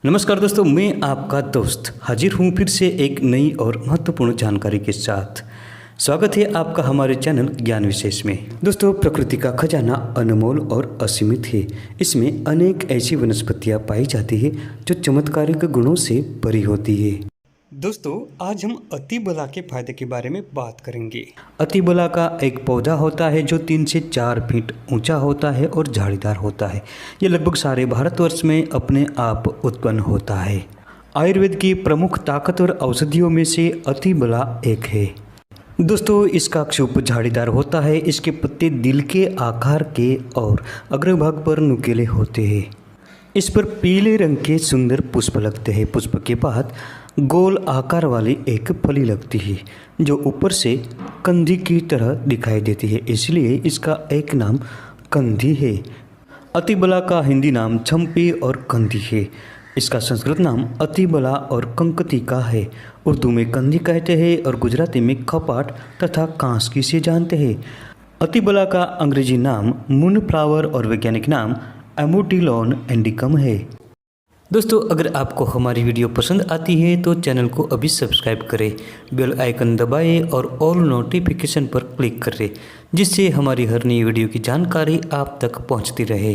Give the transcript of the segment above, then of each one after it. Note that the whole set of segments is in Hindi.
नमस्कार दोस्तों, मैं आपका दोस्त हाजिर हूँ फिर से एक नई और महत्वपूर्ण जानकारी के साथ। स्वागत है आपका हमारे चैनल ज्ञान विशेष में। दोस्तों, प्रकृति का खजाना अनमोल और असीमित है। इसमें अनेक ऐसी वनस्पतियाँ पाई जाती है जो चमत्कारिक गुणों से भरी होती है। दोस्तों, आज हम अतिबला के फायदे के बारे में बात करेंगे। अतिबला का एक पौधा होता है जो 3 से 4 फीट ऊंचा होता है और झाड़ीदार होता है। ये लगभग सारे भारतवर्ष में अपने आप उत्पन्न होता है। आयुर्वेद की प्रमुख ताकतवर औषधियों में से अतिबला एक है। दोस्तों, इसका क्षुप झाड़ीदार होता है। इसके पत्ते दिल के आकार के और अग्रभाग पर नुकीले होते हैं। इस पर पीले रंग के सुंदर पुष्प लगते हैं। पुष्प के बाद गोल आकार वाली एक फली लगती है जो ऊपर से कंधी की तरह दिखाई देती है, इसलिए इसका एक नाम कंधी है। अतिबला का हिंदी नाम चंपी और कंधी है। इसका संस्कृत नाम अतिबला और कंकतिका है। उर्दू में कंधी कहते हैं और गुजराती में खपाट तथा कांसकी से जानते हैं। अतिबला का अंग्रेजी नाम मूनफ्लावर और वैज्ञानिक नाम एमोटिलॉन इंडिकम है। दोस्तों, अगर आपको हमारी वीडियो पसंद आती है तो चैनल को अभी सब्सक्राइब करें, बेल आइकन दबाएं और ऑल नोटिफिकेशन पर क्लिक करें, जिससे हमारी हर नई वीडियो की जानकारी आप तक पहुंचती रहे।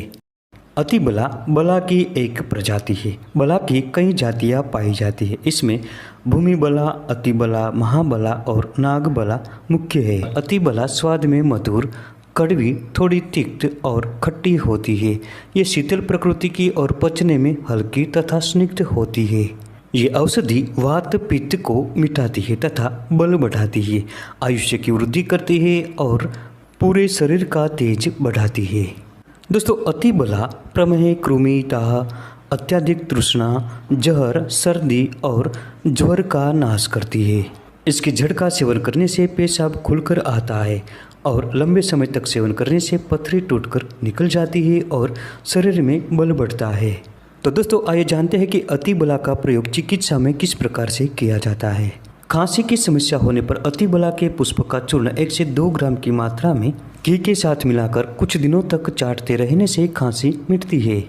अतिबला बला की एक प्रजाति है। बला की कई जातियां पाई जाती है। इसमें भूमिबला, अतिबला, महाबला और नागबला मुख्य है। अतिबला स्वाद में मधुर, कड़वी, थोड़ी तिक्त और खट्टी होती है। ये शीतल प्रकृति की और पचने में हल्की तथा स्निग्ध होती है। ये औषधि वात पित्त को मिटाती है तथा बल बढ़ाती है, आयुष्य की वृद्धि करती है और पूरे शरीर का तेज बढ़ाती है। दोस्तों, अतिबला प्रमेह, कृमि, दाह, अत्यधिक तृष्णा, जहर, सर्दी और ज्वर का नाश करती है। इसके जड़ का सेवन करने से पेशाब खुलकर आता है और लंबे समय तक सेवन करने से पथरी टूटकर निकल जाती है और शरीर में बल बढ़ता है। तो दोस्तों, आइए जानते हैं कि अतिबला का प्रयोग चिकित्सा में किस प्रकार से किया जाता है। खांसी की समस्या होने पर अतिबला के पुष्प का चूर्ण 1 से 2 ग्राम की मात्रा में घी के साथ मिलाकर कुछ दिनों तक चाटते रहने से खांसी मिटती है।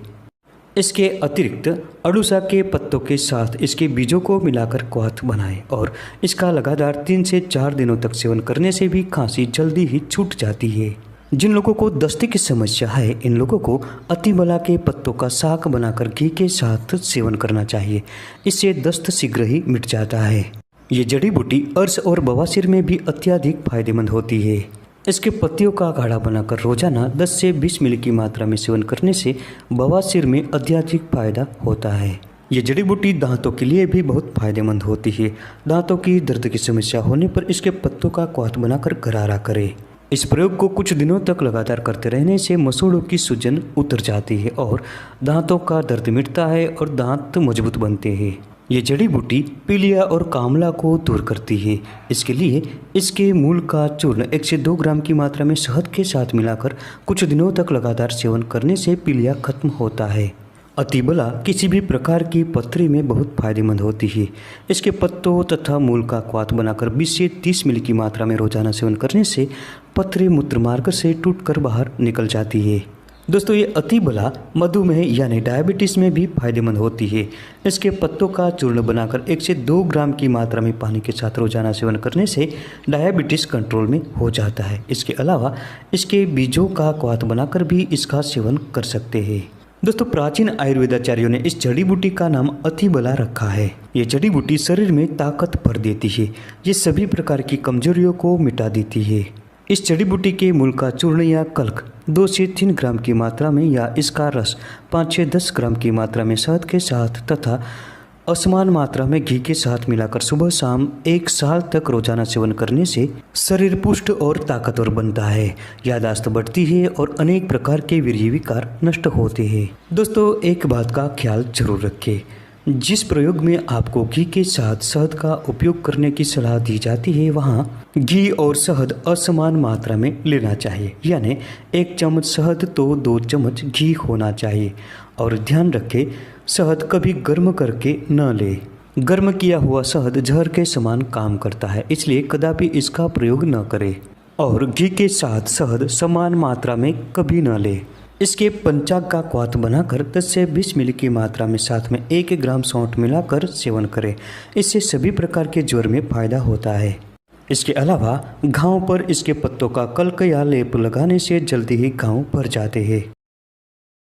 इसके अतिरिक्त अड़ूसा के पत्तों के साथ इसके बीजों को मिलाकर क्वाथ बनाएं और इसका लगातार 3 से 4 दिनों तक सेवन करने से भी खांसी जल्दी ही छूट जाती है। जिन लोगों को दस्ते की समस्या है, इन लोगों को अतिबला के पत्तों का साग बनाकर घी के साथ सेवन करना चाहिए। इससे दस्त शीघ्र ही मिट जाता है। ये जड़ी बूटी अर्श और बवासीर में भी अत्यधिक फायदेमंद होती है। इसके पत्तियों का काढ़ा बनाकर रोजाना 10 से 20 मिली की मात्रा में सेवन करने से बवासीर में अत्यधिक फायदा होता है। ये जड़ी बूटी दांतों के लिए भी बहुत फायदेमंद होती है। दांतों की दर्द की समस्या होने पर इसके पत्तों का क्वाथ बनाकर गरारा करें। इस प्रयोग को कुछ दिनों तक लगातार करते रहने से मसूड़ों की सूजन उतर जाती है और दांतों का दर्द मिटता है और दांत मजबूत बनते हैं। ये जड़ी बूटी पीलिया और कामला को दूर करती है। इसके लिए इसके मूल का चूर्ण 1 से 2 ग्राम की मात्रा में शहद के साथ मिलाकर कुछ दिनों तक लगातार सेवन करने से पीलिया खत्म होता है। अतिबला किसी भी प्रकार की पथरी में बहुत फायदेमंद होती है। इसके पत्तों तथा मूल का क्वाथ बनाकर 20 से 30 मिली की मात्रा में रोजाना सेवन करने से पथरी मूत्रमार्ग से टूटकर बाहर निकल जाती है। दोस्तों, ये अतिबला मधुमेह यानी डायबिटीज़ में भी फायदेमंद होती है। इसके पत्तों का चूर्ण बनाकर 1 से 2 ग्राम की मात्रा में पानी के साथ रोजाना सेवन करने से डायबिटीज़ कंट्रोल में हो जाता है। इसके अलावा इसके बीजों का क्वाथ बनाकर भी इसका सेवन कर सकते हैं। दोस्तों, प्राचीन आयुर्वेदाचार्यों ने इस जड़ी बूटी का नाम अतिबला रखा है। ये जड़ी बूटी शरीर में ताकत भर देती है। ये सभी प्रकार की कमजोरियों को मिटा देती है। इस जड़ी बूटी के मूल का चूर्ण या कल्क 2 से 3 ग्राम की मात्रा में या इसका रस 5 से 10 ग्राम की मात्रा में शहद के साथ तथा असमान मात्रा में घी के साथ मिलाकर सुबह शाम 1 साल तक रोजाना सेवन करने से शरीर पुष्ट और ताकतवर बनता है, याददाश्त बढ़ती है और अनेक प्रकार के वीर्य विकार नष्ट होते हैं। दोस्तों, एक बात का ख्याल जरूर रखें। जिस प्रयोग में आपको घी के साथ शहद का उपयोग करने की सलाह दी जाती है, वहाँ घी और शहद असमान मात्रा में लेना चाहिए, यानी 1 चम्मच शहद तो 2 चम्मच घी होना चाहिए। और ध्यान रखें, शहद कभी गर्म करके न ले। गर्म किया हुआ शहद जहर के समान काम करता है, इसलिए कदापि इसका प्रयोग न करें। और घी के साथ शहद समान मात्रा में कभी न ले। इसके पंचांग का क्वाथ बनाकर 10 से 20 मिली की मात्रा में साथ में 1 ग्राम सौंठ मिलाकर सेवन करें। इससे सभी प्रकार के ज्वर में फायदा होता है। इसके अलावा घाव पर इसके पत्तों का कल्क या लेप लगाने से जल्दी ही घाव भर जाते हैं।